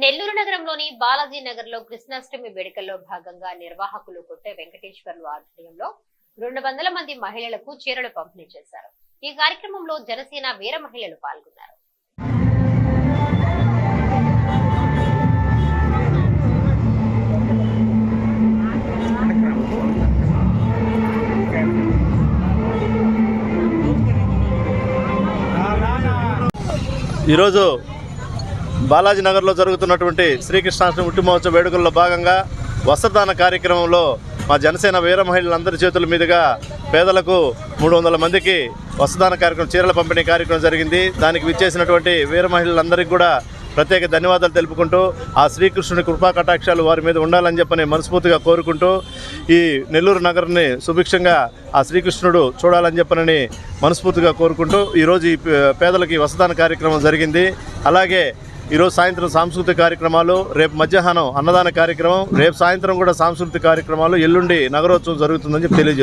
నెల్లూరు నగరంలోని బాలాజీ నగర్ లో కృష్ణాష్టమి వేడుకల్లో భాగంగా నిర్వాహకులు కొట్టే వెంకటేశ్వర్లు ఆధ్వర్యంలో 200 మంది మహిళలకు చీరలు పంపిణీ చేశారు. ఈ కార్యక్రమంలో జనసేన వీర మహిళలు పాల్గొన్నారు. ఈరోజు బాలాజీ నగర్లో జరుగుతున్నటువంటి శ్రీకృష్ణాష్టమి ఉట్టి మహోత్సవ వేడుకల్లో భాగంగా వస్త్రదాన కార్యక్రమంలో మా జనసేన వీర మహిళలందరి చేతుల మీదుగా పేదలకు 300 మందికి వస్త్రదాన కార్యక్రమం చీరల పంపిణీ కార్యక్రమం జరిగింది. దానికి విచ్చేసినటువంటి వీర మహిళలందరికీ కూడా ప్రత్యేక ధన్యవాదాలు తెలుపుకుంటూ ఆ శ్రీకృష్ణుని కృపా కటాక్షాలు వారి మీద ఉండాలని చెప్పని మనస్ఫూర్తిగా కోరుకుంటూ ఈ నెల్లూరు నగరాన్ని సుభిక్షంగా ఆ శ్రీకృష్ణుడు చూడాలని చెప్పనని మనస్ఫూర్తిగా కోరుకుంటూ ఈరోజు ఈ పేదలకి వస్త్రదాన కార్యక్రమం జరిగింది. అలాగే ఈరోజు సాయంత్రం సాంస్కృతిక కార్యక్రమాలు, రేపు మధ్యాహ్నం అన్నదాన కార్యక్రమం, రేపు సాయంత్రం కూడా సాంస్కృతిక కార్యక్రమాలు, ఎల్లుండి నగరోత్సవం జరుగుతుందని చెప్పి తెలియజేస్తున్నాను.